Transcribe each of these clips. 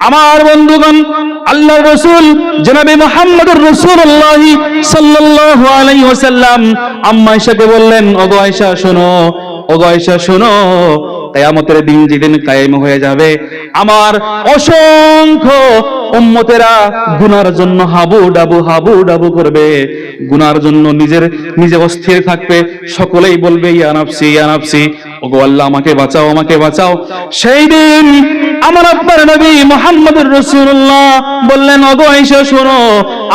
আমার বন্ধুগণ, আল্লাহর রাসূল জনাবে মুহাম্মদুর রাসূলুল্লাহ সাল্লাল্লাহু আলাইহি ওয়াসাল্লাম আম্মা আয়েশাকে বললেন, ওগো আয়েশা শোনো, ওগো আয়েশা শোনো, কিয়ামতের দিন যেদিন কায়েম হয়ে যাবে, আমার অসংখ্য উম্মতেরা গুনার জন্য হাবু ডাবু করবে, গুনার জন্য নিজে অস্থির থাকবে, সকলেই বলবে ইয়া নাফসি ইয়া নাফসি, ওগো আল্লাহ আমাকে বাঁচাও আমাকে বাঁচাও। সেই দিন আমার আপনার নবী মুহাম্মদুর রাসূলুল্লাহ বললেন, ওগো আয়েশা শোনো,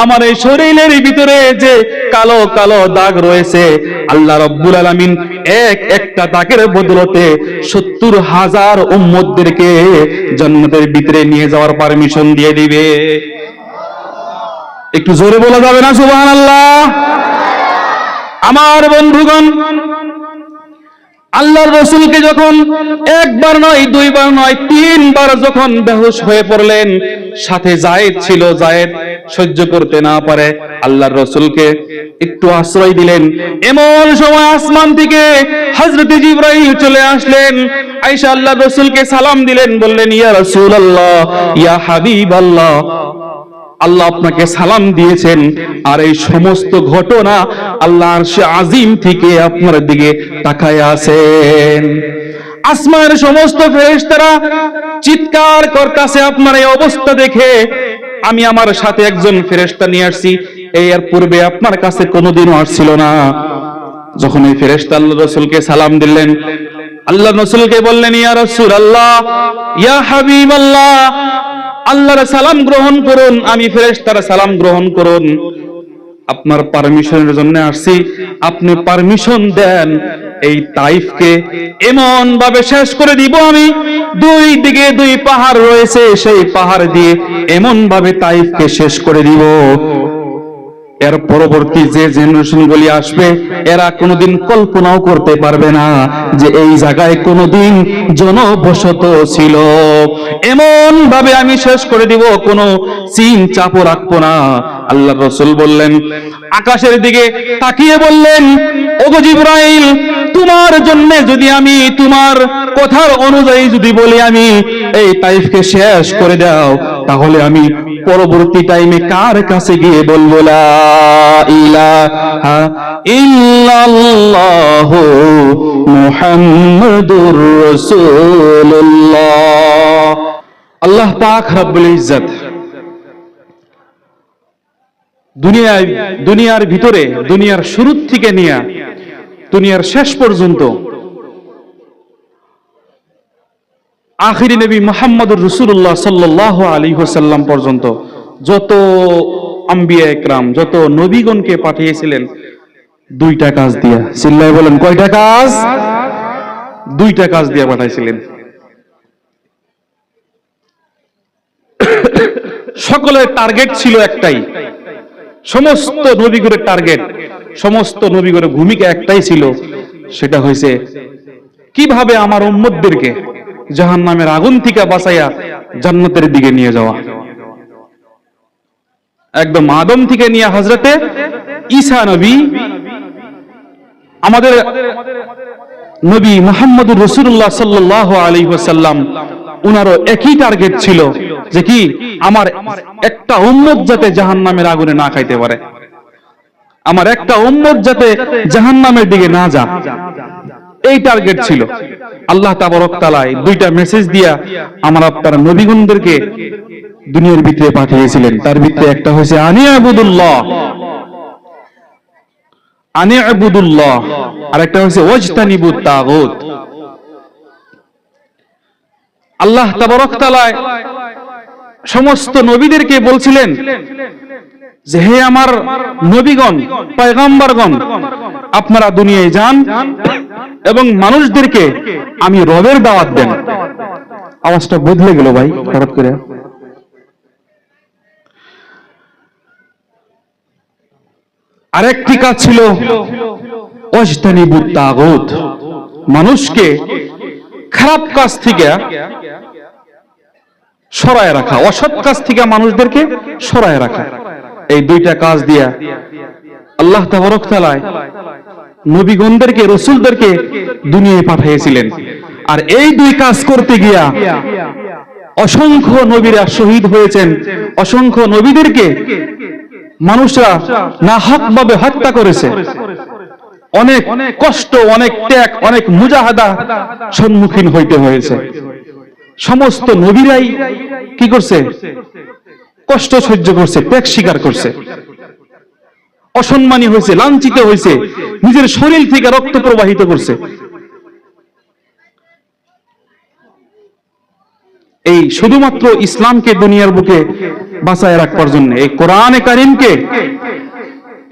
আমার এই শরীরের ভিতরে যে কালো কালো দাগ রয়েছে, আল্লাহ রাব্বুল আলামিন একটা দাগের বদলতে 70,000 উম্মতদেরকে জান্নাতের ভিতরে নিয়ে যাওয়ার পারমিশন দিয়ে দিবে। একটু জোরে বলা যাবে না সুবহানাল্লাহ? আমার বন্ধুগণ, আল্লাহর রাসূলকে যখন একবার নয় দুইবার নয় তিনবার যখন বেহুশ হয়ে পড়লেন, সাথে যায়েদ ছিল, যায়েদ সহ্য করতে না পারে আল্লাহর রাসূলকে একটু আশ্রয় দিলেন। এমন সময় আসমান থেকে হযরত জিবরাইল চলে আসলেন, আয়েশা আল্লাহর রাসূলকে সালাম দিলেন, বললেন ইয়া রাসূলুল্লাহ ইয়া হাবিবাল্লাহ, আল্লাহ আপনাকে সালাম দিয়েছেন, আর এই সমস্ত ঘটনা আল্লাহ আরশে আজিম থেকে আপনার দিকে তাকায় আছেন। আসমানের সমস্ত ফেরেশতারা চিৎকার করতেছে আপনার এই অবস্থা দেখে। আমি আমার সাথে একজন ফেরেশতা নিয়ে আসছি, এর পূর্বে আপনার কাছে কোনোদিনও আসছিল না। যখন এই ফেরেশতা আল্লাহর রাসূলকে সালাম দিলেন, আল্লাহর রাসূলকে বললেন ইয়া রাসূলুল্লাহ ইয়া হাবিবাল্লাহ, আল্লাহর সালাম গ্রহণ করুন, আমি ফেরেশতার সালাম গ্রহণ করুন, আপনার পারমিশনের জন্য আসছি, আপনি পারমিশন দেন, এই তাইফকে এমন ভাবে শেষ করে দিব আমি, দুই দিকে দুই পাহাড় রয়েছে, সেই পাহাড় দিয়ে এমন ভাবে তাইফকে শেষ করে দিব, এর পরবর্তী যে জেনারেশন গুলি আসবে এরা কোনোদিন কল্পনাও করতে পারবে না যে এই জায়গায় কোনোদিন জনবসত ছিল। এমন ভাবে আমি শেষ করে দিব, কোনো চিন চাপও রাখবো না। আল্লাহর রাসূল বললেন, আকাশের দিকে তাকিয়ে বললেন, ওগো জিবরাইল, তোমার জন্য যদি আমি তোমার কথার অনুযায়ী যদি বলি আমি এই তাইফকে শেষ করে দাও, তাহলে আমি পরবর্তী টাইমে কার কাছে গিয়ে বলবো লা ইলাহা ইল্লাল্লাহু মুহাম্মাদুর রাসূলুল্লাহ। আল্লাহ পাক রব্বুল ইজ্জত দুনিয়ার ভিতরে, দুনিয়ার শুরু থেকে নিয়ে দুনিয়ার শেষ পর্যন্ত আখিরি নবী মুহাম্মদুর রাসূলুল্লাহ সাল্লাল্লাহু আলাইহি ওয়াসাল্লাম পর্যন্ত যত আম্বিয়া ইকরাম, যত নবীগণকে পাঠিয়েছিলেন দুইটা কাজ দিয়া, চিল্লায় বলেন কয়টা কাজ? দুইটা কাজ দিয়া পাঠাইছিলেন। সকলের টার্গেট ছিল একটাই, সমস্ত নবীগণের টার্গেট, সমস্ত নবীগণের ভূমিকা একটাই ছিল, সেটা হয়েছে কিভাবে আমার উম্মতদেরকে জাহান্নামের আগুন থেকে বাঁচাইয়া জান্নাতের দিকে নিয়ে যাওয়া। একদম আদম থেকে নিয়ে হযরতে ঈসা নবী, আমাদের নবী মুহাম্মদুর রাসূলুল্লাহ সাল্লাল্লাহু আলাইহি ওয়াসাল্লাম, উনারও একই টার্গেট ছিল যে কি আমার একটা উম্মত যাতে জাহান্নামের আগুনে না খাইতে পারে, আমার একটা উম্মত যাতে জাহান্নামের দিকে না যায়, এই টার্গেট ছিল। আল্লাহ তাবারক তাআলা দুইটা মেসেজ দিয়া আমার আপনার নবীগণদেরকে দুনিয়ার ভিতরে পাঠিয়েছিলেন। তার ভিতরে একটা হয়েছে আনি'বুদুল্লাহ, আর একটা হয়েছে ওয়াজতানিবুত তাগুত। আল্লাহ তাবারক তাআলা সমস্ত নবীদেরকে বলছিলেন যে হে আমার নবীগণ, পয়গম্বরগণ, আপনারা দুনিয়ায় যান এবং মানুষদেরকে আমি রবের দাওয়াত দেন। আওয়াজটা বদলে গেল ভাই হঠাৎ করে। আরেকটি কাজ ছিল ওয়াজতানিবুত তাগুত, মানুষকে খারাপ কাজ থেকে সরায় রাখা, অসৎ কাজ থেকে মানুষদেরকে সরায় রাখা। এই দুইটা কাজ দিয়া আল্লাহ তাবারক তাআলা নবীগণদেরকে, রাসূলদেরকে দুনিয়ায় পাঠিয়েছিলেন। আর এই দুই কাজ করতে গিয়া অসংখ্য নবীরা শহীদ হয়েছেন, অসংখ্য নবীদেরকে মানুষরা নাহকভাবে হত্যা করেছে, অনেক কষ্ট, অনেক ত্যাগ, অনেক মুজাহাদা সম্মুখীন হইতে হয়েছে। সমস্ত নবীরাই কি করছে? কষ্ট সহ্য করছে, ত্যাগ স্বীকার করছে, অসম্মানী হয়েছে, লাঞ্ছিত হয়েছে, নিজের শরীর থেকে রক্ত প্রবাহিত করছে। এই শুধুমাত্র ইসলামকে দুনিয়ার বুকে বাঁচায় রাখবার জন্য, এই কোরআনে কারিমকে,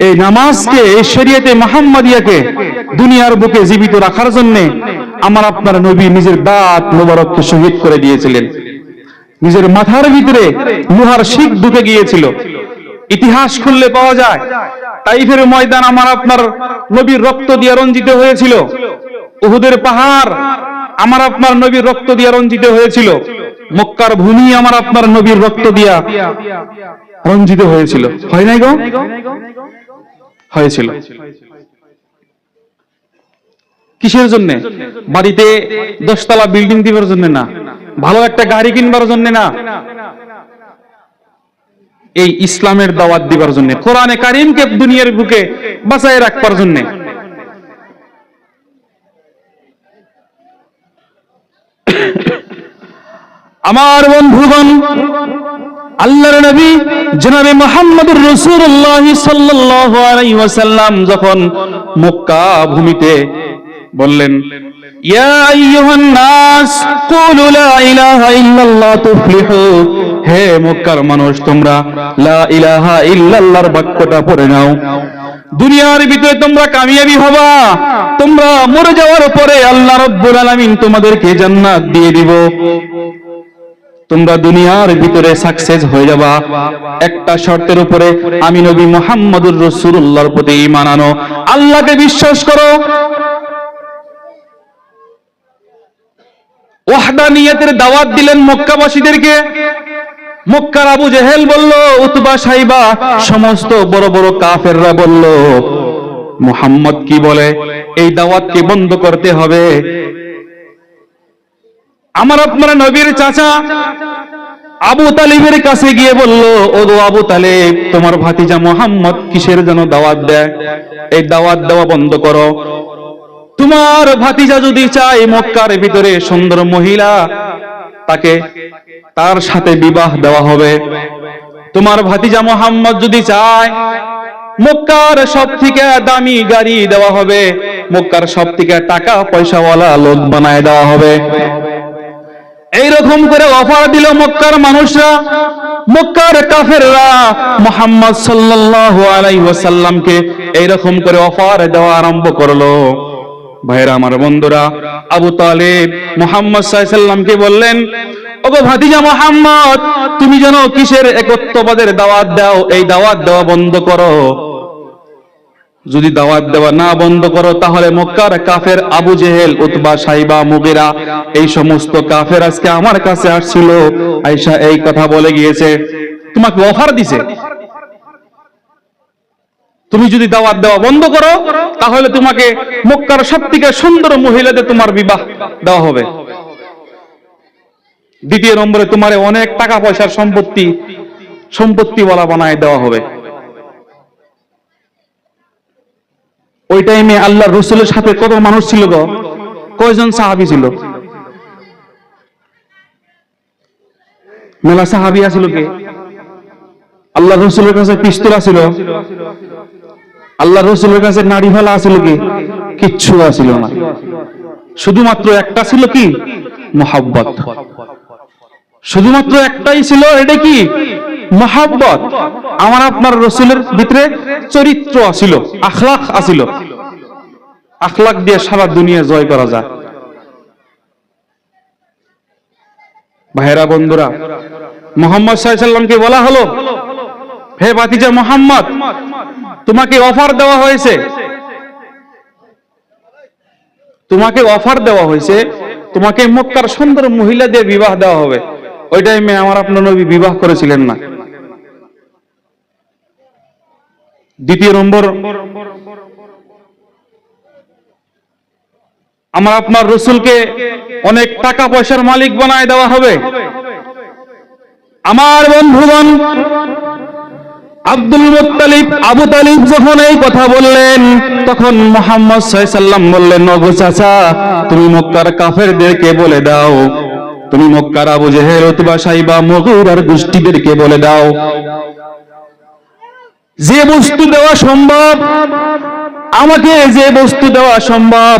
এই নামাজকে, এই শরীয়তে মুহাম্মাদিয়াকে দুনিয়ার বুকে জীবিত রাখার জন্য আমার আপনার নবী নিজের দাঁত মোবারককে শহীদ করে দিয়েছিলেন। নিজের মাথার ভিতরে লোহার শিক ঢুকে গিয়েছিল। ইতিহাস খুললে পাওয়া যায় তাইফের ময়দান আমার আপনার নবীর রক্ত দিয়ে রঞ্জিত হয়েছিল। উহুদের পাহাড় আমার আপনার নবীর রক্ত দিয়ে রঞ্জিত হয়েছিল। মক্কার ভূমি আমার আপনার নবীর রক্ত দিয়া রঞ্জিত হয়েছিল। হয় নাই গো? হয়েছিল। কিসের জন্য? বাড়িতে 10 তলা বিল্ডিং দিবার জন্য না, ভালো একটা গাড়ি কিনবার জন্য না, এই ইসলামের দাওয়াত দিবার জন্য, কোরআনে কারিমকে দুনিয়ার বুকে বাঁচায় রাখবার জন্য। আমার বন্ধুগণ, আল্লাহর নবী জনাবে মুহাম্মদুর রাসূলুল্লাহ সাল্লাল্লাহু আলাইহি ওয়াসাল্লাম যখন মক্কা ভূমিতে বললেন, ইয়া আইয়ুহান নাস কুলু লা ইলাহা ইল্লাল্লাহ তুফলিহু, হে মক্কার মানুষ তোমরা লা ইলাহা ইল্লাল্লাহর বাক্যটা পড়ে নাও, দুনিয়ার ভিতরে তোমরা কামিয়াবি হবা, তোমরা মরে যাওয়ার পরে আল্লাহ রাব্বুল আলামিন তোমাদেরকে জান্নাত দিয়ে দিব, তোমরা দুনিয়ার ভিতরে সাকসেস হয়ে যাবা। একটা শর্তের উপরে, আমি নবী মুহাম্মদুর রাসূলুল্লাহর প্রতি ঈমান আনো, আল্লাহকে বিশ্বাস করো। ওয়াহদানিয়তের দাওয়াত দিলেন মক্কাবাসীদেরকে। মক্কার আবু জেহেল বলল, উতবা সাইবা, সমস্ত বড় বড় কাফেররা বলল, মুহাম্মদ কি বলে, এই দাওয়াতকে বন্ধ করতে হবে। আমার আপনার নবীর চাচা আবু তালিবের কাছে গিয়ে বলল, ও আবু তালিব, তোমার ভাতিজা মুহাম্মদ কিসের জন্য দাওয়াত দেয়, এই দাওয়াত দেওয়া বন্ধ করো। তোমার ভাতিজা যদি চায় মক্কার ভিতরে সুন্দর মহিলা, তাকে তার সাথে বিবাহ দেওয়া হবে। তোমার ভাতিজা মুহাম্মদ যদি চায় মক্কার সব থেকে দামি গাড়ি দেওয়া হবে, মক্কার সব থেকে টাকা পয়সাওয়ালা লোক বানায় দেওয়া হবে। এইরকম করে অফার দিল মক্কার মানুষরা। মক্কার কাফেররা মুহাম্মদ সাল্লাল্লাহু আলাইহি ওয়াসাল্লামকে এইরকম করে অফার দেওয়া আরম্ভ করলো। ভাইরা আমার, বন্ধুরা, আবু তালিব মুহাম্মদ সাল্লাল্লাহু আলাইহি ওয়াসাল্লামকে বললেন, ওগো ভাতিজা মুহাম্মদ, তুমি যেন কিসের একত্ববাদের দাওয়াত দাও, এই দাওয়াত দেওয়া বন্ধ করো। যদি দাওয়াত দেওয়া না বন্ধ করো তাহলে মক্কার কাফের আবু জেহেল, উতবা, সাইবা, মুগিরা, এই সমস্ত কাফের আজকে আমার কাছে আসছিল, আয়েশা এই কথা বলে গিয়েছে, তোমাকে অফার দিছে, তুমি যদি দাওয়াত দেওয়া বন্ধ করো তাহলে তোমাকে মক্কার সবথেকে সুন্দর মহিলাদের তোমার বিবাহ দেওয়া হবে। দ্বিতীয় নম্বরে তোমার অনেক টাকা পয়সার সম্পত্তিওয়ালা বানায় দেওয়া হবে। ওই টাইমে আল্লাহ রসুলের সাথে কত মানুষ ছিল গো? কয়জন সাহাবী ছিল? মেলা সাহাবী আছিল কে? আল্লাহ রসুলের কাছে পিস্তল আছিল? আল্লাহ রসুলের কাছে নাড়ি ফেলা আছিল কি? কিচ্ছু আছিল না। শুধুমাত্র একটা ছিল কি? মুহাব্বত। শুধুমাত্র একটাই ছিল, এটা কি? মুহাব্বত। আমার আপনার রসুলের ভিতরে চরিত্র আছিল, আখলাক আছিল। আখলাক দিয়ে সারা দুনিয়া জয় করা যায়। ভাইরা, বন্ধুরা, মুহাম্মদ সাল্লাল্লাহু আলাইহি ওয়াসাল্লামকে বলা হলো, হে ভাতিজা মুহাম্মদ, তোমাকে অফার দেওয়া হয়েছে, তোমাকে অফার দেওয়া হয়েছে, তোমাকে মক্কার সুন্দর মহিলা দিয়ে বিবাহ দেওয়া হবে। ওই টাইমে আমার আপনার নবী বিবাহ করেছিলেন না। দ্বিতীয় নম্বর, আমার আপনার রসুলকে অনেক টাকা পয়সার মালিক বানায় দেওয়া হবে। আমার বন্ধুগণ, আব্দুল মুত্তালিব আবু তালিব যখন এই কথা বললেন, তখন মুহাম্মদ সাল্লাল্লাহু আলাইহি ওয়াসাল্লাম বললেন, ওগো চাচা, তুমি মক্কার কাফেরদেরকে বলে দাও, তুমি মক্কার আবু জেহেল, উতবা, সাইবা, মুগীরার গোষ্ঠীদেরকে বলে দাও, যে বস্তু দেওয়া সম্ভব, আমাকে যে বস্তু দেওয়া সম্ভব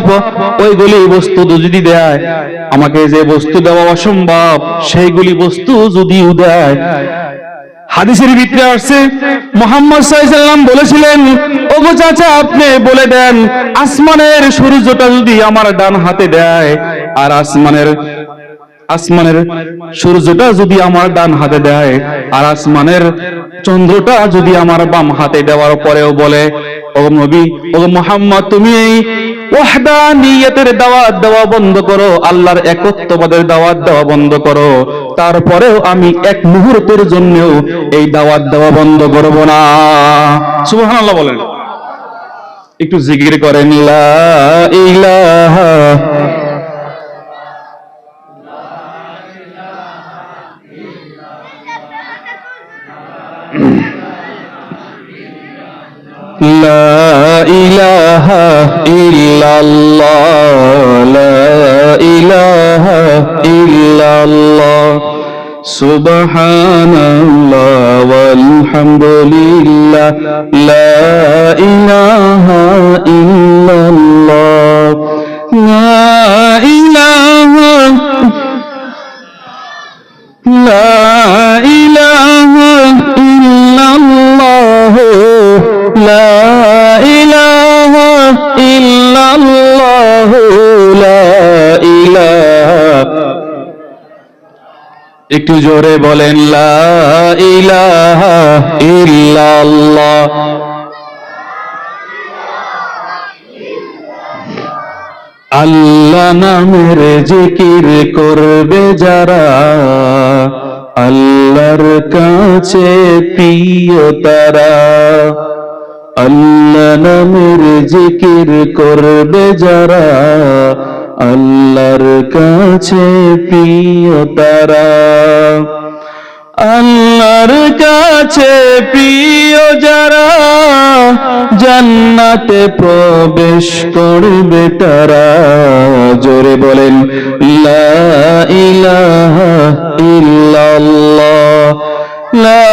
ওইগুলি বস্তু যদি দেয়, আমাকে যে বস্তু দেওয়া অসম্ভব সেইগুলি বস্তু যদিও দেয়। হাদিসের ভিতরে আসছে মুহাম্মদ সাল্লাল্লাহু আলাইহি ওয়াসাল্লাম বলেছিলেন, ওগো চাচা, আপনি বলে দেন, আসমানের সূর্যটা যদি আমার ডান হাতে দেয়, আর আসমানের সূর্যটা যদি আমার ডান হাতে দেয়, আর আসমানের চন্দ্রটা যদি আমার বাম হাতে দেওয়ার পরেও বলে, ও নবী, ও মুহাম্মদ, তুমি এই ওয়াহদানিয়তের দাওয়াত দেওয়া বন্ধ করো, আল্লাহর একত্ববাদের দাওয়াত দেওয়া বন্ধ করো, তারপরেও আমি এক মুহূর্তের জন্যও এই দাওয়াত দেওয়া বন্ধ করব না। সুবহানাল্লাহ বলেন, একটু জিকির করেন, লা ইলাহা লা ইলাহা ইল্লাল্লাহ, লা ইলাহা ইল্লাল্লাহ, সুবহানাল্লাহ ওয়ালহামদুলিল্লাহ, লা ইলাহা ইল্লাল্লাহ, লা ইলাহা, লা ইলাহা ইল্লাল্লাহ, লা ইলাহা ইল্লাল্লাহ, লা ইলাহা, একটু জোরে বলেন, লা ইলাহা ইল্লাল্লাহ। আল্লাহ নামের জিকির করবে যারা, আল্লাহর কাছে প্রিয় তারা, আল্লাহ নামের জিকির করবে যারা, আল্লাহর কাছে প্রিয় তারা, আল্লাহর কাছে প্রিয় যারা, জান্নাতে প্রবেশ করবে তারা। জোরে বলেন, লা ইলাহা ইল্লাল্লাহ, লা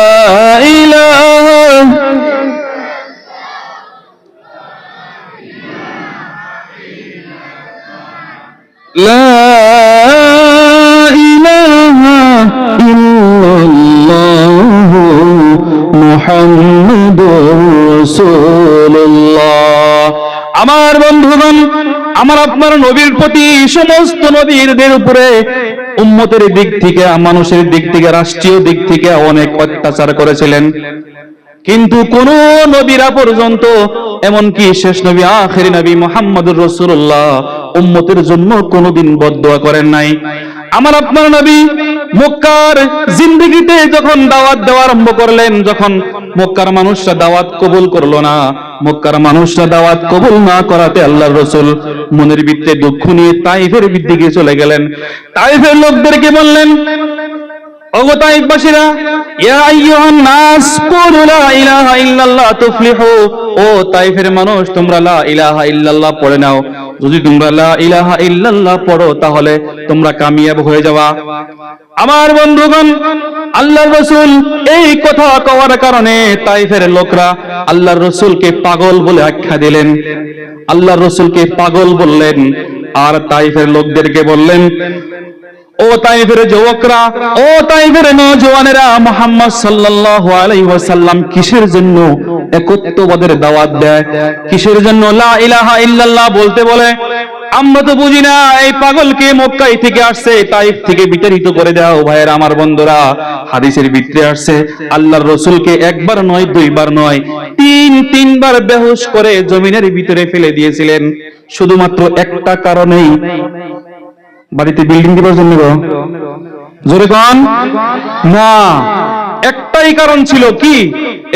ইলাহা, লা ইলাহা ইল্লাল্লাহ, মুহাম্মাদুর রাসূলুল্লাহ। আমার বন্ধুগণ, আমার আপনার নবীর প্রতি, সমস্ত নবীদের উপরে উম্মতের দিক থেকে, মানুষের দিক থেকে, রাষ্ট্রীয় দিক থেকে অনেক অত্যাচার করেছিলেন, কিন্তু কোন নবীরা পর্যন্ত, এমনকি শেষ নবী আখেরি নবী মুহাম্মদুর রাসূলুল্লাহ উম্মতের জন্য কোনদিন বদদুয়া করেন নাই। আমার আপনার নবী মক্কার জিন্দেগিতে যখন দাওয়াত দেওয়া আরম্ভ করলেন, যখন মক্কার মানুষরা দাওয়াত কবুল করলো না, মক্কার মানুষরা দাওয়াত কবুল না করাতে আল্লাহর রাসূল মনের ভিতরে দুঃখ নিয়ে তাইফের দিকে চলে গেলেন। তাইফের লোকদেরকে বললেন, ওগো তাইফবাসীরা, ইয়া আইয়ুহান নাস কুলু লা ইলাহা ইল্লাল্লাহ তুফলিহু, ও তাইফের মানুষ, তোমরা লা ইলাহা ইল্লাল্লাহ পড়ে নাও, যদি তোমরা লা ইলাহা ইল্লাল্লাহ পড়ো তাহলে তোমরা কামিয়াব হয়ে যাবা। আমার বন্ধুগণ, আল্লাহর রাসূল এই কথা কওয়ার কারণে তাইফের লোকরা আল্লাহর রাসূলকে পাগল বলে আখ্যা দিলেন, আল্লাহর রাসূলকে পাগল বললেন, আর তাইফের লোকদেরকে বললেন, ও তাইফের যুবকরা, ও তাইফের নওজওয়ানেরা, মুহাম্মদ সাল্লাল্লাহু আলাইহি ওয়াসাল্লাম কিসের জন্য একত্ববাদের দাওয়াত দেয়, কিসের জন্য লা ইলাহা ইল্লাল্লাহ বলতে বলে, আমরা তো বুঝি না। এই পাগলকে মক্কায় থেকে আসছে, তাইফ থেকে বিতাড়িত করে দাও। ভাইয়ের আমার বন্ধুরা, হাদিসের ভিতরে আসছে আল্লাহর রাসূলকে একবার নয়, দুইবার নয়, তিনবার বেহুশ করে জমিনের ভিতরে ফেলে দিয়েছিলেন, শুধুমাত্র একটা কারণেই। বাড়িতে বিল্ডিং দিবার জন্য? জোরে কোন না, একটাই কারণ ছিল, কি?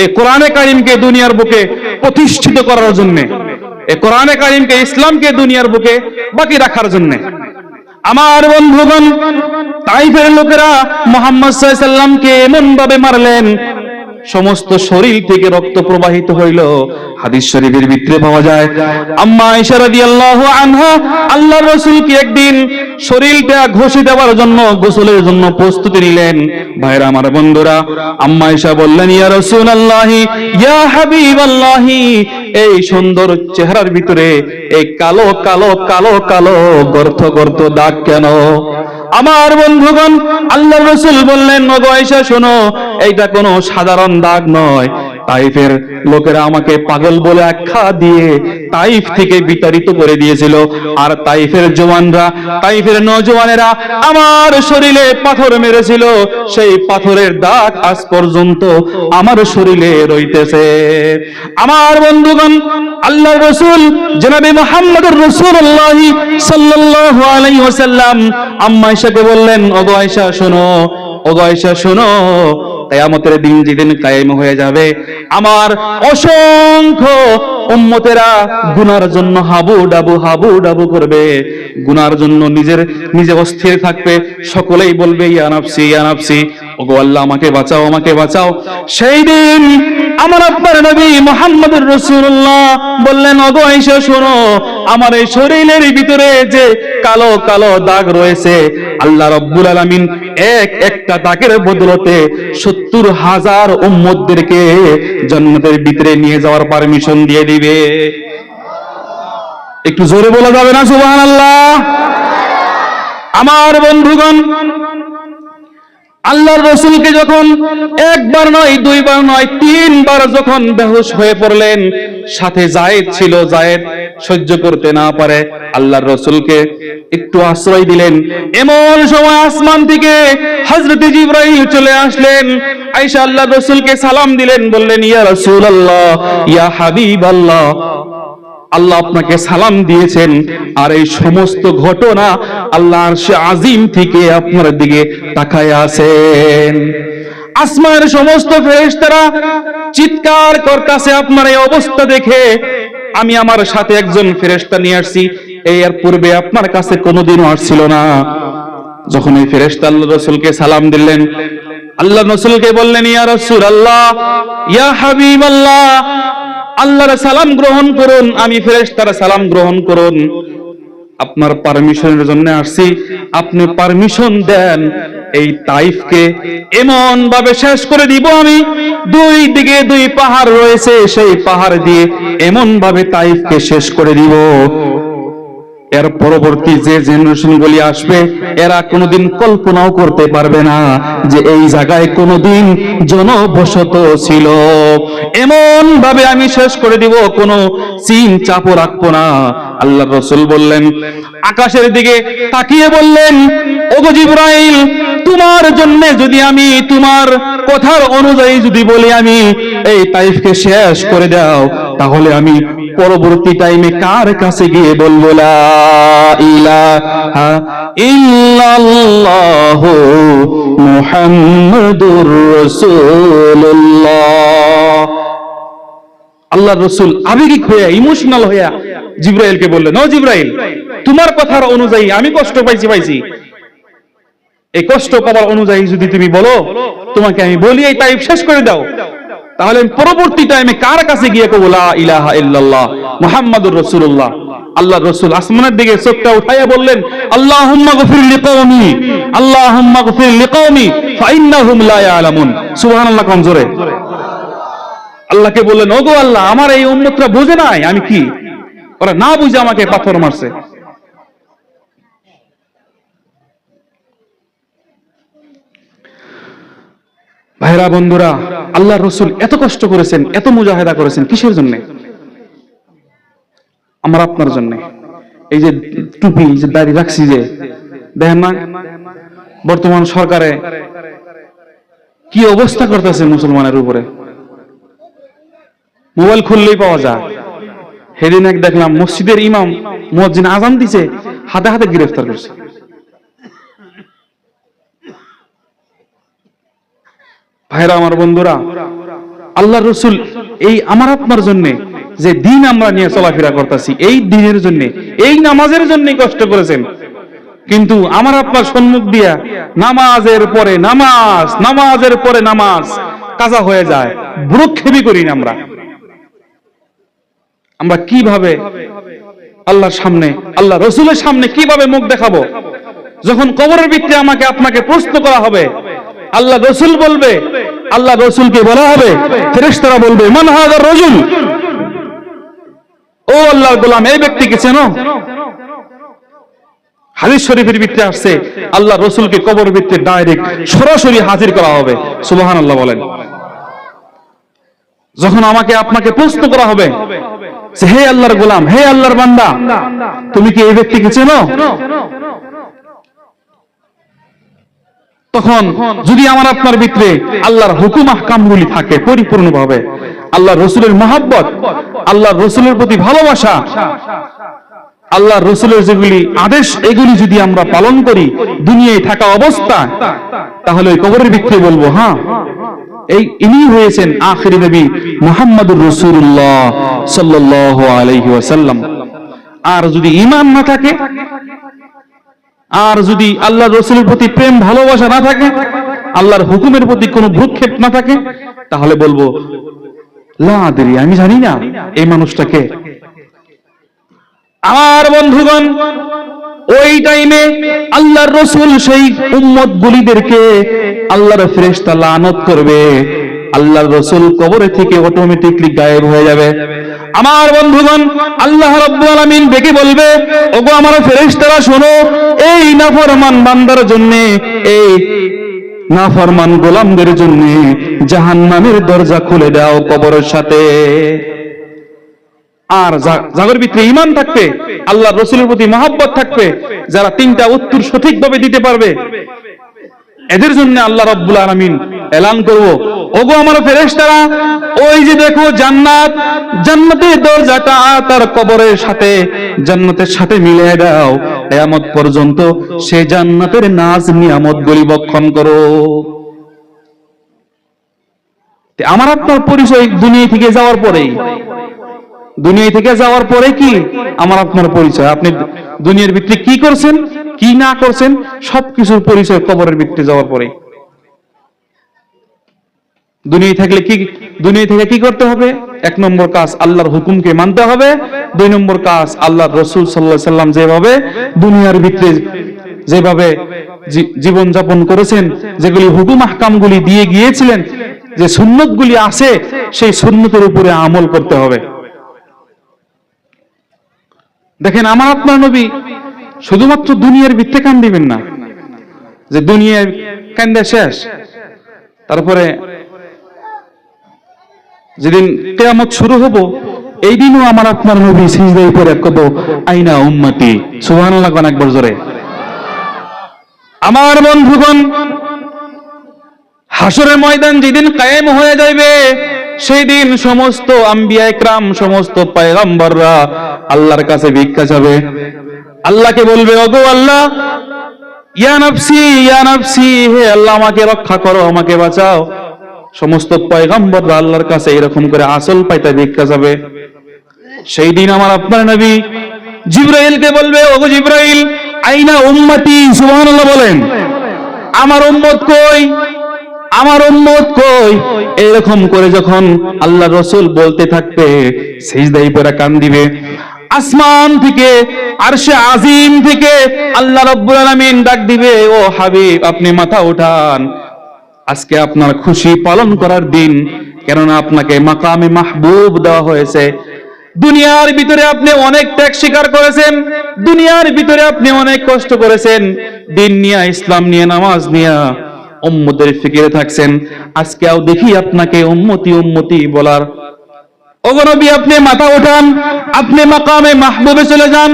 এই কোরআনে কারীমকে দুনিয়ার বুকে প্রতিষ্ঠিত করার জন্য, এই কোরআনে কারীমকে, ইসলামকে দুনিয়ার বুকে বাকি রাখার জন্য। আমার বন্ধুগণ, তাইফের লোকেরা মুহাম্মদ সাল্লাল্লাহু আলাইহি সাল্লামকে এমন ভাবে মারলেন, সমস্ত শরীর থেকে রক্ত প্রবাহিত হইল। হাদিস শরীফের ভিতরে পাওয়া যায়, আম্মা আয়েশা রাদিয়াল্লাহু আনহা আল্লাহর রাসূলকে একদিন শরীরটা ঘষে দেওয়ার জন্য, গোসলের জন্য প্রস্তুতি নিলেন। ভাইরা আমার বন্ধুরা, আম্মা আয়েশা বললেন, ইয়া রাসূলুল্লাহি ইয়া হাবিবাল্লাহি, এই সুন্দর চেহারার ভিতরে এই কালো কালো কালো কালো গর্ত গর্ত দাগ কেন? আমার বন্ধুগণ, আল্লাহর রাসূল বললেন, ওগো আয়েশা শোনো, এইটা কোনো সাধারণ দাগ নয়। তাইফের লোকেরা আমাকে পাগল বলে আখ্যা দিয়ে তাইফ থেকে বিতাড়িত করে দিয়েছিল। আর তাইফের জওয়ানরা, তাইফের নওজওয়ানেরা আমার শরীরে পাথর মেরেছিল। সেই পাথরের দাগ আজ পর্যন্ত আমার শরীরে রইতেছে। আমার বন্ধুগণ, আল্লাহর রাসূল জনাবে মুহাম্মদুর রাসূলুল্লাহ সাল্লাল্লাহু আলাইহি ওয়াসাল্লাম আম্মা আয়েশাকে বললেন, ওগো আয়েশা শোনো, ওগো আয়েশা শোনো, কিয়ামতের দিন যেদিন কায়েম হয়ে যাবে, আমার অসংখ্য উম্মতেরা গুনার জন্য হাবু ডাবু করবে, গুনার জন্য নিজে অস্থির থাকবে, সকলেই বলবে ইয়া নাফসি ইয়া নাফসি, ওগো আল্লাহ আমাকে বাঁচাও আমাকে বাঁচাও। সেই দিন আমার আপনার নবী মুহাম্মদুর রাসূলুল্লাহ বললেন, ওগো আয়েশা শোনো, আমার এই শরীরের ভিতরে যে কালো কালো দাগ রয়েছে, আল্লাহ রাব্বুল আলামিন একটা দাগের বদলতে 70,000 উম্মতদেরকে জান্নাতের ভিতরে নিয়ে যাওয়ার পারমিশন দিয়ে দিবে। একটু জোরে বলা যাবে না সুবহানাল্লাহ? আমার বন্ধুগণ, আল্লাহর রাসূলকে যখন একবার নয়, দুইবার নয়, তিনবার যখন বেহুশ হয়ে পড়লেন, সাথে যায়েদ ছিল, যায়েদ সহ্য করতে না পারে আল্লাহর রাসূলকে একটু আশ্রয় দিলেন। এমন সময় আসমান থেকে হযরত জিবরাইল চলে আসলেন, আয়েশা আল্লাহর রাসূলকে সালাম দিলেন, বললেন, ইয়া রাসূলুল্লাহ ইয়া হাবিবাল্লাহ, আল্লাহ আপনাকে সালাম দিয়েছেন। আর এই সমস্ত ঘটনা আল্লাহ আরশে আজিম থেকে আপনার দিকে তাকায় আছেন। আসমানের সমস্ত ফেরেশতারা চিৎকার করতেছে আপনার এই অবস্থা দেখে। আমি আমার সাথে একজন ফেরেশতা নিয়ে আসছি, এর পূর্বে আপনার কাছে কোনোদিনও আসছিল না। যখন এই ফেরেশতা আল্লাহর রাসূলকে সালাম দিলেন, আল্লাহর রাসূলকে বললেন, ইয়া রাসূলুল্লাহ ইয়া হাবিবাল্লাহ, আল্লাহর সালাম গ্রহণ করুন, আমি ফেরেশতার সালাম গ্রহণ করুন। আপনার পারমিশনের জন্য আসছি, আপনি পারমিশন দেন, এই তাইফকে এমন ভাবে শেষ করে দিব আমি। দুই দিকে দুই পাহাড় রয়েছে, সেই পাহাড় দিয়ে এমন ভাবে তাইফকে শেষ করে দিব, এর পরবর্তী যে জেনারেশন গুলি আসবে এরা কোনোদিন কল্পনাও করতে পারবে না যে এই জায়গায় কোনোদিন জনবসত ছিল। এমন ভাবে আমি শেষ করে দিব, কোনো চিন চাপও রাখবো না। আল্লাহর রাসূল বললেন, আকাশের দিকে তাকিয়ে বললেন, ওগো জিবরাইল, তোমার জন্য যদি আমি তোমার কথার অনুযায়ী যদি বলি আমি এই তাইফকে শেষ করে দাও, তাহলে আমি পরবর্তী টাইমে কার কাছে গিয়ে বলবো লা ইলাহা ইল্লাল্লাহু মুহাম্মাদুর রাসূলুল্লাহ। আল্লাহর রাসূল আবেগিক হয়ে, ইমোশনাল হয়ে জিবরাইলকে বললেন, ও জিবরাইল, তোমার কথার অনুযায়ী আমি কষ্ট পাইছি, এই কষ্ট পাওয়ার অনুযায়ী যদি তুমি বলো, তোমাকে আমি বলি এই তাইফ শেষ করে দাও, তাহলে পরবর্তী টাইমে কার কাছে গিয়ে কবো লা ইলাহা ইল্লাল্লাহ মুহাম্মাদুর রাসূলুল্লাহ। আল্লাহর রাসূল আসমানের দিকে চোখটা উঠাইয়া বললেন, আল্লাহুম্মা গফির লিকওমি, আল্লাহুম্মা গফির লিকওমি ফাইন্নাহুম লা ইয়ালামুন। সুবহানাল্লাহ, কোন জোরে আল্লাহকে বললেন, ওগো আল্লাহ, আমার এই উম্মতরা বুঝে নাই আমি কি, ওরা না বুঝে আমাকে পাথর মারছে। ভাইরা বন্ধুরা, আল্লাহর রাসূল এত কষ্ট করেছেন, এত মুজাহিদা করেছেন কিসের জন্য? আমার আপনার জন্য। এই যে টুপি, যে দাড়ি রাখছি, যে দেখেন না বর্তমান সরকারে কি অবস্থা করতেছে মুসলমানের উপরে, মোবাইল খুললেই পাওয়া যায়। সেদিন এক দেখলাম মসজিদের ইমাম মুয়াজ্জিন আযান দিছে, হাতে হাতে গ্রেফতার করছে। ভাইরা আমার বন্ধুরা, আল্লাহর রাসূল এই আমার আপনার জন্য যে দিন আমরা নিয়ে চলাফেরা করতেছি, এই দিনের জন্য, এই নামাজের জন্যই কষ্ট করেছেন। কিন্তু আমার আপনার সম্মুখ দিয়া নামাজের পরে নামাজ, নামাজের পরে নামাজ কাজা হয়ে যায়, ভ্রুক্ষেপই করি না আমরা কিভাবে আল্লাহর সামনে, আল্লাহ রসুলের সামনে কিভাবে মুখ দেখাবো? যখন কবরের ভিতরে আমাকে আপনাকে প্রশ্ন করা হবে, আল্লাহ রসুল বলবে, আল্লাহ রসুলকে বলা হবে, ফেরেশতারা বলবে মান হাযা রাজুল, ও আল্লাহর গোলাম এই ব্যক্তিকে চেনো? হাদিস শরীফের ভিতরে আসছে আল্লাহ রসুলকে কবরের ভিতরে ডাইরেক্ট সরাসরি হাজির করা হবে। সুবহানাল্লাহ বলেন। যখন আমাকে আপনাকে প্রশ্ন করা হবে যে হে আল্লাহর গোলাম, হে আল্লাহর বান্দা, তুমি কি এই ব্যক্তিকে চেনো? তখন যদি আমার আপনার ভিতরে আল্লাহর হুকুম আহকামগুলি থাকে পরিপূর্ণভাবে, আল্লাহ রসুলের মহব্বত, আল্লাহ রসুলের প্রতি ভালোবাসা, আল্লাহ রসুলের যেগুলি আদেশ এগুলি যদি আমরা পালন করি দুনিয়ায় থাকা অবস্থা, তাহলে ওই কবরের ভিতরে বলবো হ্যাঁ এই ইনি হয়েছেন আখিরি নবী মুহাম্মদুর রাসূলুল্লাহ সাল্লাল্লাহু আলাইহি ওয়াসাল্লাম। আর যদি ঈমান না থাকে, আর যদি আল্লাহ রসুলের প্রতি প্রেম ভালোবাসা না থাকে, আল্লাহর হুকুমের প্রতি কোনো ভ্রুক্ষেপ না থাকে, তাহলে বলবো লা আদরি, আমি জানি না এই মানুষটাকে। আমার বন্ধুগণ, ওই টাইমে আল্লাহর রসুল সেই উম্মত গুলিদেরকে আল্লাহর ফেরেশতা লানত করবে, আল্লাহর রসুল কবরে থেকে অটোমেটিকলি গায়েব হয়ে যাবে। আমার বন্ধুগণ, আল্লাহ রাব্বুল আলামিন ডেকে বলবে, ওগো আমার ফেরেশতারা শোনো, এই নাফরমান বান্দার জন্য, এই নাফরমান গোলামদের জন্য জাহান্নামের দরজা খুলে দাও কবরের সাথে। আর যাদের ভিতরে ঈমান থাকবে, আল্লাহ রসুলের প্রতি মহব্বত থাকবে, যারা তিনটা উত্তর সঠিকভাবে দিতে পারবে, এদের জন্য আল্লাহ রাব্বুল আলামিন এলান করব, ওগো আমার ফেরেশতারা, ওই যে দেখো জান্নাত, জান্নাতের দরজাটা তার কবরের সাথে, জান্নাতের সাথে মিলিয়ে দাও, কিয়ামত পর্যন্ত সেই জান্নাতের নাজ নিয়ামত গুলি বক্ষণ করো। আমার আপনার পরিচয় দুনিয়া থেকে যাওয়ার পরেই, দুনিয়া থেকে যাওয়ার পরে কি আমার আপনার পরিচয়? আপনি দুনিয়ার ভিতরে কি করছেন, কি না করছেন, সবকিছুর পরিচয় কবরের ভিতরে যাওয়ার পরে। দুনিয়া থাকলে কি, দুনিয়া থেকে কি করতে হবে? এক নম্বর কাজ আল্লাহর হুকুমকে মানতে হবে, দুই নম্বর কাজ আল্লাহর রাসূল সাল্লাল্লাহু আলাইহি সাল্লাম যেভাবে দুনিয়ার ভিতরে যেভাবে জীবন যাপন করেছেন, যেগুলি হুকুম আহকামগুলি দিয়ে গিয়েছিলেন, যে সুন্নতগুলি আছে, সেই সুন্নতের উপরে আমল করতে হবে। দেখেন, আমার আপনার নবী শুধুমাত্র দুনিয়ার ভিত্তে কান দিবেন না, যে দুনিয়ার কান্দা শেষ, তারপরে যেদিন কিয়ামত শুরু হবো এই দিনও আমার আপনার নবী সিজদায় পড়ে কব আইনা উম্মতি। সুবহানাল্লাহ কোন একবার জোরে। আমার বন্ধুগণ, হাসরের ময়দান যেদিন কায়েম হয়ে যাবে, সেই দিন সমস্ত আম্বিয়া ইকরাম, সমস্ত পয়গম্বররা আল্লাহর কাছে ভিক্ষা চাবে। আল্লাহকে বলবে, ওগো আল্লাহ, ইয়া নাফসি ইয়া নাফসি, হে আল্লাহ আমাকে রক্ষা করো, আমাকে বাঁচাও। সমস্ত পয়গম্বররা আল্লাহর কাছে এরকম করে আসল পাইতে ভিক্ষা চাবে। সেই দিন আমার আপনার নবী জিবরাইলকে বলবে, ওগো জিবরাইল, আইনা উম্মতি। সুবহানাল্লাহ বলেন। আমার উম্মত কই, আমার উম্মত কই? এরকম করে যখন আল্লাহ রাসূল বলতে থাকবে, সিজদায় পড়ে কান দিবে। আসমান থেকে, আরশে আজিম থেকে আল্লাহ রাব্বুল আলামিন ডাক দিবে, ও হাবিব, আপনি মাথা উঠান, আজকে আপনার খুশি পালন করার দিন, কেননা আপনাকে মাকামে মাহবুব দেওয়া হয়েছে। দুনিয়ার ভিতরে আপনি অনেক ত্যাগ স্বীকার করেছেন, দুনিয়ার ভিতরে আপনি অনেক কষ্ট করেছেন, দিন নিয়ে, ইসলাম নিয়ে, নামাজ নিয়ে উম্মতের ফিকিরে থাকছেন। আজকেও দেখি আপনাকে উম্মতি উম্মতি বলার। ওগো নবী, আপনি মাথা উঠান, আপনি মাকামে মাহবুবে চলে যান,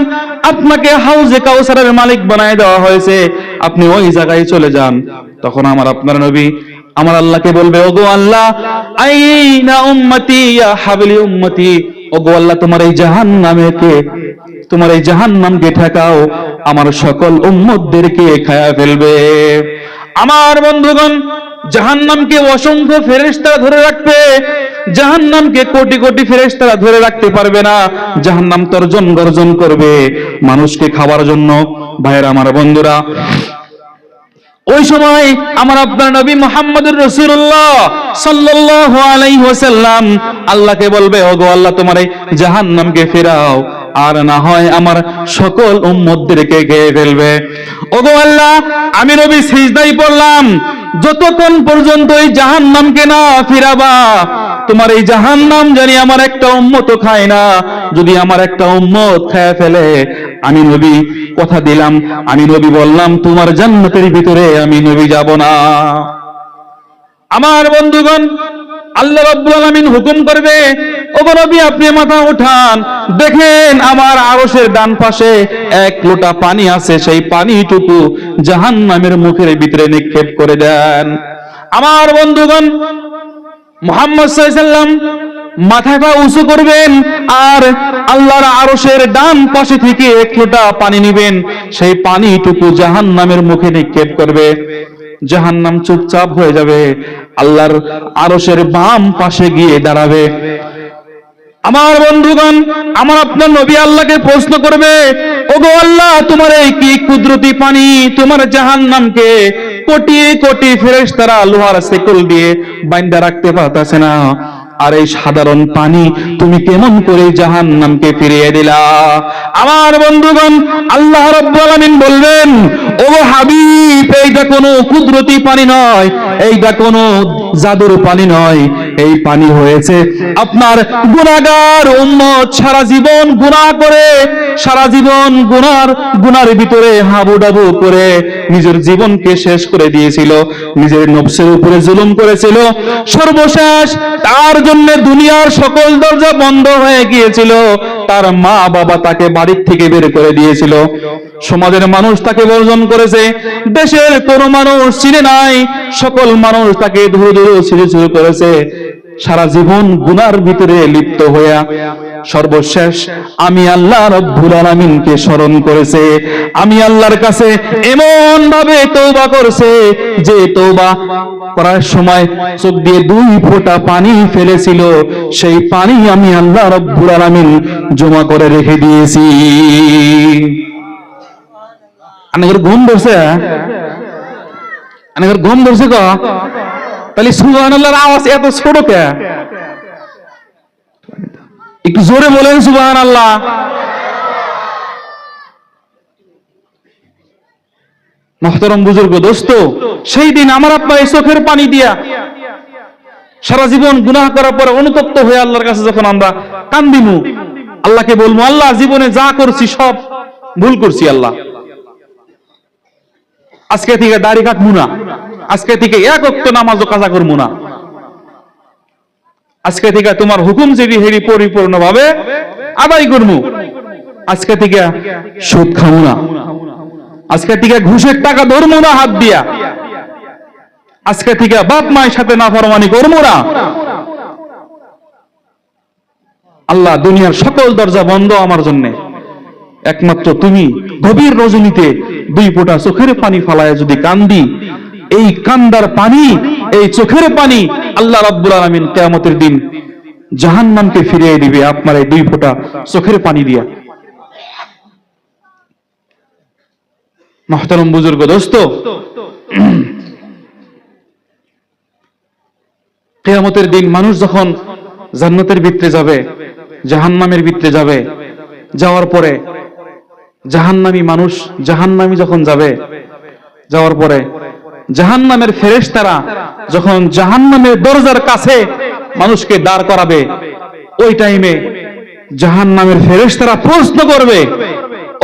আপনাকে হাউজে কাউসারের মালিক বানায় দেওয়া হয়েছে, আপনি ওই জায়গায় চলে যান। তখন আমার আপনার নবী আমার আল্লাহকে বলবে, ওগো আল্লাহ, আইনা উম্মতি ইয়া হাবিলি উম্মতি, ওগো আল্লাহ, তোমার এই জাহান্নামকে, তোমার এই জাহান্নামকে ঠেকাও, আমার সকল উম্মতদেরকে খায়া ফেলবে। আমার বন্ধুগণ, জাহান্নামকে অসংখ্য ফেরেশতারা ধরে রাখবে, জাহান্নামকে কোটি কোটি ফেরেশতারা ধরে রাখতে পারবে না। জাহান্নাম তর্জন গর্জন করবে মানুষকে খাওয়ার জন্য। ভাইয়েরা আমার, বন্ধুরা, ওই সময় আমার আপনার নবী মুহাম্মদুর রাসূলুল্লাহ সাল্লাল্লাহু আলাইহি ওয়াসাল্লাম আল্লাহকে বলবে, ওগো আল্লাহ, তোমার এই জাহান্নামকে ফেরাও, আর না হয় আমার সকল উম্মতদেরকে খেয়ে ফেলবে। ওগো আল্লাহ, আমি নবী সিজদায় পড়লাম, যতক্ষণ পর্যন্ত এই জাহান্নামকে না ফিরাবা, তোমার এই জাহান্নাম জানি আমার একটা উম্মত খায় না। যদি আমার একটা উম্মত খেয়ে ফেলে, আমি নবী কথা দিলাম, আমি নবী বললাম, তোমার জান্নাতের ভিতরে আমি নবী যাব না। আমার বন্ধুগণ, আল্লাহ রাব্বুল আলামিন হুকুম করবে, ওগো নবী, আপনি মাথা উঠান, দেখেন আমার আরশের ডান পাশে এক লোটা পানি আছে, সেই পানিটুকু জাহান্নামের মুখের ভিতরে নিক্ষেপ করে দেন। আমার বন্ধুগণ, মুহাম্মদ সাল্লাল্লাহু আলাইহি ওয়াসাল্লাম মাথাটা উঁচু করবেন আর আল্লাহর আরশের ডান পাশে থেকে এক লোটা পানি নেবেন, সেই পানিটুকু জাহান্নামের মুখে নিক্ষেপ করবে। জাহান্নাম চুপচাপ হয়ে যাবে, আল্লাহর আরশের বাম পাশে গিয়ে দাঁড়াবে। আমার বন্ধুগণ, আমার আপনার নবী আল্লাহকে প্রশ্ন করবে, ওগো আল্লাহ, তোমার এই কি কুদরতি পানি, তোমার জাহান্নামকে কোটি কোটি ফেরেশতারা লোহার শেকল দিয়ে বাইন্ধা রাখতে পারতেছে না, আর এই সাধারণ পানি তুমি কেমন করে জাহান্নামকে ফিরিয়ে দিলা? আমার বন্ধুগণ, আল্লাহ রাব্বুল আলামিন বলবেন, ওগো হাবিব, এইটা কোনো কুদরতি পানি নয়, এইটা কোনো জাদুর পানি নয়, এই পানি হয়েছে আপনার গুনাহগার উম্মত সারা জীবন গুনাহ করে, সারা জীবন গুনার ভিতরে হাবুডাবু করে নিজের জীবনকে শেষ করে দিয়েছিল, নিজের নফসের উপরে জুলুম করেছিল, সর্বশেষ তার জন্য দুনিয়ার সকল দরজা বন্ধ হয়ে গিয়েছিল, তার মা বাবা তাকে বাড়ির থেকে বের করে দিয়েছিল, সমাজের মানুষ তাকে বর্জন করেছে, দেশের কোনো মানুষ চিনে নাই, সকল মানুষ তাকে ধুরু ধুরু ছিঁড়ে করেছে, সারা জীবন গুনার ভিতরে লিপ্ত হইয়া সর্বশেষ আমি আল্লাহ রাব্বুল আলামিনকে স্মরণ করেছে, আমি আল্লাহর কাছে এমন ভাবে তওবা করছে যে তওবা করার সময় চোখ দিয়ে 2 ফোঁটা পানি ফেলেছিল, সেই পানি আমি আল্লাহ রাব্বুল আলামিন জমা করে রেখে দিয়েছি। আনাগর ঘুম ধরছে, আনাগর ঘুম ধরছে গো, তাহলে সুবহানাল্লাহর আওয়াজ এত ছোট কে? একটু জোরে বলেন সুবহানাল্লাহ। মুহতারাম বুজুর্গ, দোস্ত, সেই দিন আমার আপনার এই চোখের পানি দিয়া সারা জীবন গুনাহ করার পরে অনুতপ্ত হয়ে আল্লাহর কাছে যখন আমরা কান্দিমু, আল্লাহকে বলবো, আল্লাহ, জীবনে যা করছি সব ভুল করছি, আল্লাহ আজকে থেকে দাড়ি কাটবো না, আজকে থেকে এক ওয়াক্ত নামাজও কাজা করবো না, আজকে থেকে তোমার হুকুম যেটি হেরি পরিপূর্ণভাবে আদায় করবো, আজকে থেকে সুদ খাবো না, আজকে থেকে ঘুষের টাকা ধরবো না হাত দিয়া, আজকে থেকে বাপ মায়ের সাথে নাফরমানি করবো না। আল্লাহ, দুনিয়ার সকল দরজা বন্ধ আমার জন্য, একমাত্র তুমি গভীর রজনীতে 2 ফোঁটা চোখের পানি ফালায় যদি কান্দি, এই কান্দার পানি, এই চোখের পানি আল্লাহ রাব্বুল আলামিন কিয়ামতের দিন জাহান্নামকে ফিরিয়ে দিবে আপনার এই 2 ফোঁটা চোখের পানি দিয়া। মুহতারাম বুজুর্গ, দোস্ত, কিয়ামতের দিন মানুষ যখন জান্নাতের ভিতরে যাবে, জাহান্নামের ভিতরে যাবে, যাওয়ার পরে জাহান্নামী মানুষ জাহান্নামী যখন যাবে, যাওয়ার পরে জাহান্নামের ফেরেশতারা যখন জাহান্নামের দরজার কাছে মানুষকে দাঁড় করাবে, ওই টাইমে জাহান্নামের ফেরেশতারা প্রশ্ন করবে,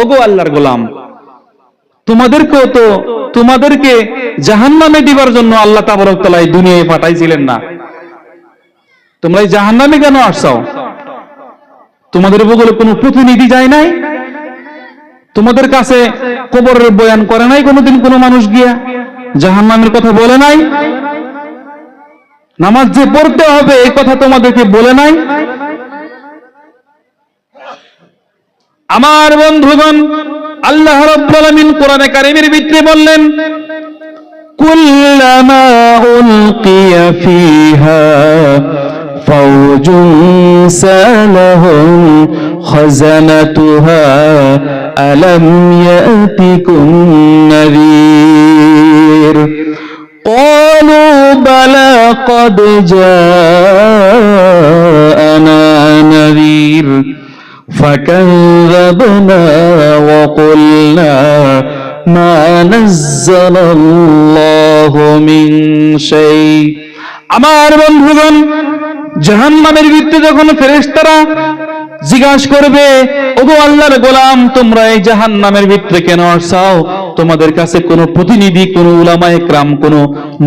ওগো আল্লাহর গোলাম, তোমাদেরকে জাহান্নামে দিবার জন্য আল্লাহ তাবারক তাআলা এই দুনিয়ায় পাঠাইছিলেন না, তোমরা এই জাহান্নামে কেন আসছো? তোমাদের বগলে কোনো প্রতিনিধি যায় নাই? তোমাদের কাছে কবরের বয়ান করে নাই কোনোদিন কোনো মানুষ গিয়া? জাহান্নামের কথা বলে নাই? নামাজ যে পড়তে হবে এই কথা তোমাদেরকে বলে নাই? আমার বন্ধুগণ, আল্লাহ রাব্বুল আলামিন কোরআনে কারীমের ভিতরে বললেন, কুল্লামা উলকিয়া ফিহা ফাওজুন সালাহুম خزنتها ألم يأتكم نذير قالوا بلى قد جاءنا نذير فكذبنا وقلنا ما نزل الله من شيء আমার বন্ধুগণ জাহান্নামের ভিতরে যখন ফেরেশতারা জিজ্ঞাসা করবে ওগো আল্লাহর গোলাম তোমরা এই জাহান্নামের ভিতরে কেন আসছো তোমাদের কাছে কোনো প্রতিনিধি কোনো উলামায়ে কেরাম কোনো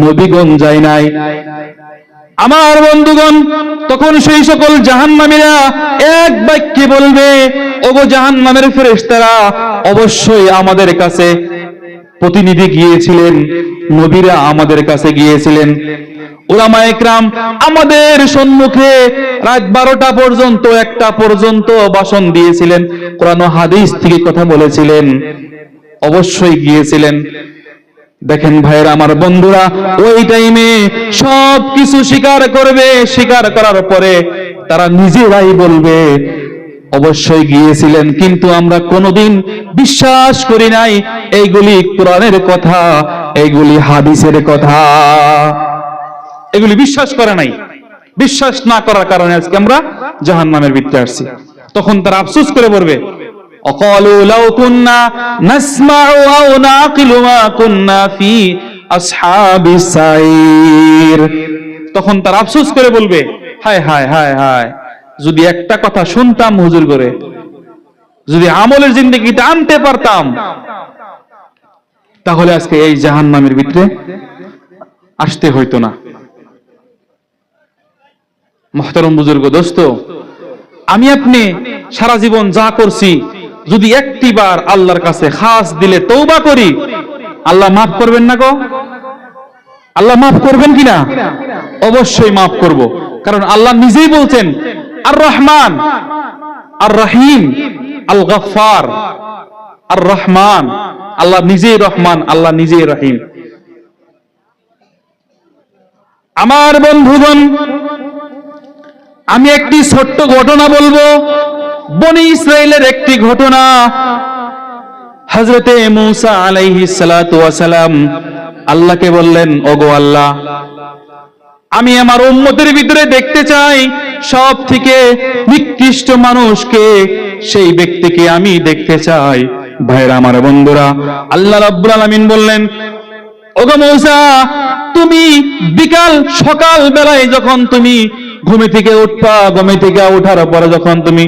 নবীগণ যায় নাই আমার বন্ধুগণ তখন সেই সকল জাহান্নামীরা এক বাক্যে বলবে ওগো জাহান্নামের ফেরেশতারা অবশ্যই আমাদের কাছে প্রতিনিধি গিয়েছিলেন নবীরা আমাদের কাছে গিয়েছিলেন উলামায়ে কেরাম আমাদের সম্মুখে রাত 12টা পর্যন্ত 1টা পর্যন্ত ভাষণ দিয়েছিলেন কোরআন ও হাদিস থেকে কথা বলেছিলেন অবশ্যই গিয়েছিলেন দেখেন ভাইরা আমার বন্ধুরা ওই টাইমে সব কিছু স্বীকার করবে স্বীকার করার পরে তারা নিজেরাই বলবে অবশ্যই গিয়েছিলেন কিন্তু আমরা কোনোদিন বিশ্বাস করি নাই এইগুলি কোরআনের কথা এইগুলি হাদিসের কথা এগুলি বিশ্বাস করে নাই বিশ্বাস না করার কারণে আজকে আমরা জাহান্নামের ভিতরে আসছি তখন তারা আফসোস করে বলবে অকালু লাউ কুন্না নাসমাউ আও নাকিলু মা কুন্না ফি আসহাবিস সাইর তখন তারা আফসোস করে বলবে হায় হায় হায় হায় যদি একটা কথা শুনতাম হুজুর করে যদি আমলের জিন্দেগিতে আনতে পারতাম তাহলে আজকে এই জাহান্নামের ভিতরে আসতে হইতো না মুহতারাম বুজুর্গ দোস্ত আমি আপনি সারা জীবন যা করছি যদি একটিবার আল্লাহর কাছে খাস দিলে তওবা করি আল্লাহ মাফ করবেন না গো আল্লাহ মাফ করবেন কিনা অবশ্যই মাফ করব কারণ আল্লাহ নিজেই বলছেন আর রহমান আর রহিম আল গফফার আর রহমান আল্লাহ নিজেই রহমান আল্লাহ নিজেই রহিম আমার বন্ধুগণ আমি একটি ছোট্ট ঘটনা বলবো বনি ইসরাইলের একটি ঘটনা হযরতে মূসা আলাইহিস সালাতু ওয়াস সালাম আল্লাহকে বললেন ওগো আল্লাহ আমি আমার উম্মতের ভিতরে দেখতে চাই সবথেকে নিকৃষ্ট মানুষকে সেই ব্যক্তিকে আমি দেখতে চাই ভাইরা আমার বন্ধুরা আল্লাহ রাব্বুল আলামিন বললেন ওগো মূসা তুমি বিকাল সকাল বেলায় যখন তুমি ঘুম থেকে উঠবা ঘুম থেকে ওঠার পরে যখন তুমি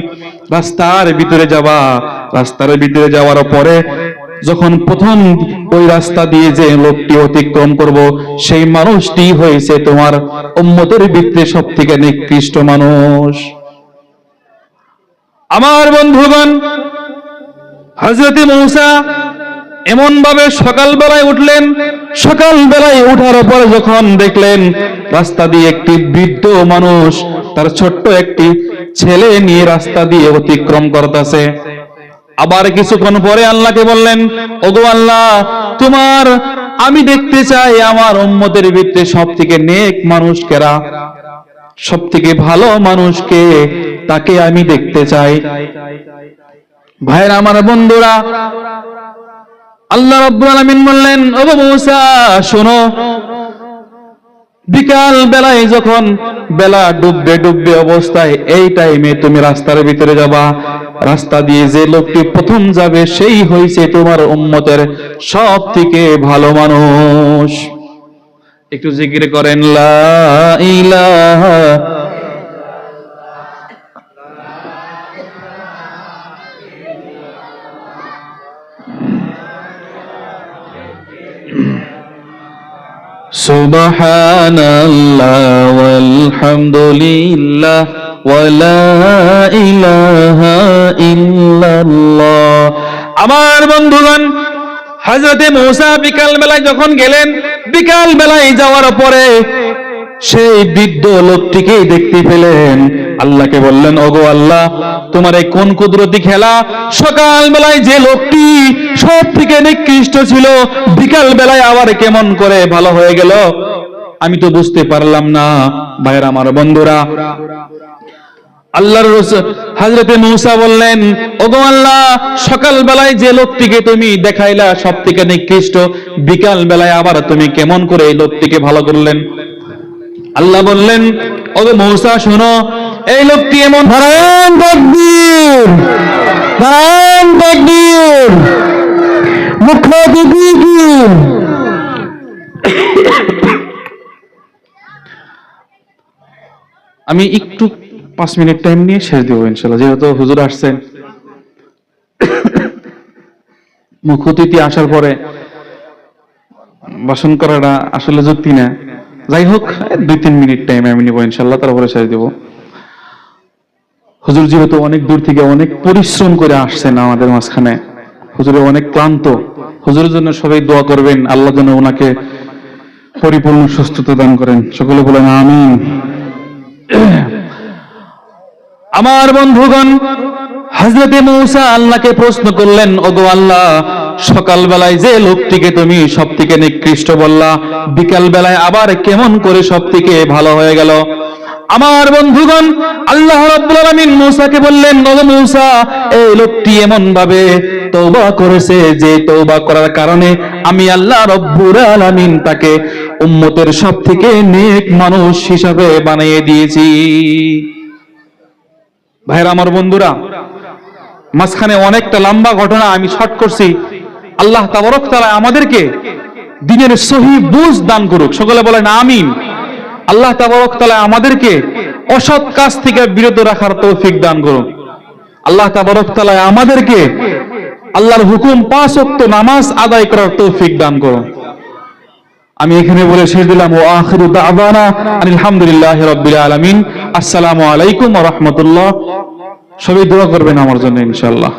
রাস্তার ভিতরে যাবা রাস্তার ভিতরে যাওয়ার পরে যখন প্রথম ওই রাস্তা দিয়ে যে লোকটি অতিক্রম করব সেই মানুষটি হয়েছে তোমার উম্মতের ভিতরে সবথেকে নিকৃষ্ট মানুষ আমার বন্ধুগণ হযরত মূসা এমন ভাবে সকালবেলায় উঠলেন সকালবেলায় ওঠার পরে যখন দেখলেন রাস্তা দিয়ে একটি বৃদ্ধ মানুষ তার ছোট্ট একটি ছেলে নিয়ে রাস্তা দিয়ে অতিক্রম করতেছে আবার কিছুক্ষণ পরে আল্লাহকে বললেন ওগো আল্লাহ তোমার আমি দেখতে চাই আমার উম্মতের ভিতরে সবথেকে নেক মানুষ কারা সবথেকে ভালো মানুষকে তাকে আমি দেখতে চাই ভাইরা আমার বন্ধুরা আল্লাহ রাব্বুল আলামিন বললেন ওগো মূসা শোনো বিকাল বেলায় যখন বেলা ডুববে ডুববে অবস্থায় এই টাইমে তুমি রাস্তার ভিতরে যাবা রাস্তা দিয়ে যে লোকটি প্রথম যাবে সেই হইছে তোমার উম্মতের সবথেকে ভালো মানুষ একটু জিকির করেন লা ইলাহা সুবহানাল্লাহ ওয়ালহামদুলিল্লাহ ওয়ালা ইলাহা ইল্লাল্লাহ আমার বন্ধুগণ হযরতে মূসা বিকাল বেলায় যখন গেলেন বিকাল বেলায় যাওয়ার পরে সেই বৃদ্ধ লোকটিকে দেখতে পেলেন আল্লাহকে বললেন ওগো আল্লাহ তোমার এই কোন কুদরতি খেলা সকাল বেলায় যে লোকটি সব থেকে নিকৃষ্ট ছিল বিকাল বেলায় আবার কেমন করে ভালো হয়ে গেল আমি তো বুঝতে পারলাম না ভাইরা আমার বন্ধুরা আল্লাহর রাসূল হযরতে মূসা বললেন, ওগো আল্লাহ, সকাল বেলায় যে লোকটিকে তুমি দেখাইলা সবথেকে নিকৃষ্ট, বিকাল বেলায় আবার তুমি কেমন করে এই লোকটিকে ভালো করলেন? আল্লাহ বললেন, ওগো মূসা শোনো, এই লোকটি এমন নারায়ণ তাকবীর, নারায়ণ তাকবীর, মুখ্য অতিথি কি? আমি একটু 5 মিনিট টাইম নিয়ে শেষ দেবো ইনশাআল্লাহ, যেহেতু হুজুর আসছেন। মুখ্য অতিথি আসার পরে ভাষণ করাটা আসলে যুক্তি না। যাই হোক, 2-3 মিনিট টাইম আমি নিব ইনশাআল্লাহ, তারপরে শেষ দেব। হুজুর যেহেতু অনেক দূর থেকে অনেক পরিশ্রম করে আসছেন আমাদের মাঝখানে, হুজুরে অনেক ক্লান্ত। হুজুরের জন্য সবাই দোয়া করবেন, আল্লাহ যেন ওনাকে পরিপূর্ণ সুস্থতা দান করেন। সকলে বলেন আমিন। আমার বন্ধুগণ, হযরতে মূসা আল্লাহকে প্রশ্ন করলেন, ওগো আল্লাহ, সকাল বেলায় যে লোকটিকে তুমি সবথেকে নিকৃষ্ট বললা, বিকাল বেলায় আবার কেমন করে সবথেকে ভালো হয়ে গেল? আমার বন্ধুগণ, আল্লাহ রাব্বুল আলামিন মূসাকে বললেন, ওগো মূসা, এই লোকটি এমন ভাবে তওবা করেছে যে তওবা করার কারণে আমি আল্লাহ রাব্বুল আলামিন তাকে উম্মতের সবথেকে নেক মানুষ হিসাবে বানিয়ে দিয়েছি। ভাইরা আমার, বন্ধুরা, মাঝখানে অনেকটা লম্বা ঘটনা আমি শর্ট করছি। আল্লাহ তাবারক তাআলা আমাদেরকে দ্বীনের সহিহ বুঝ দান করুক। সকলে বলেন আমিন। আল্লাহ তাবারক তাআলা আমাদেরকে অসৎ কাজ থেকে বিরত রাখার তৌফিক দান করুন। আল্লাহ তাবারক তাআলা আমাদেরকে আল্লাহর হুকুম 5 ওয়াক্ত নামাজ আদায় করার তৌফিক দান করুন। আমি এখানে বলে শেষ দিলাম। ও আখিরু দাওয়ানা আলহামদুলিল্লাহি রাব্বিল আলামিন। আসসালামু আলাইকুম ওয়া রাহমাতুল্লাহ। সবাই দোয়া করবেন আমার জন্য ইনশাআল্লাহ।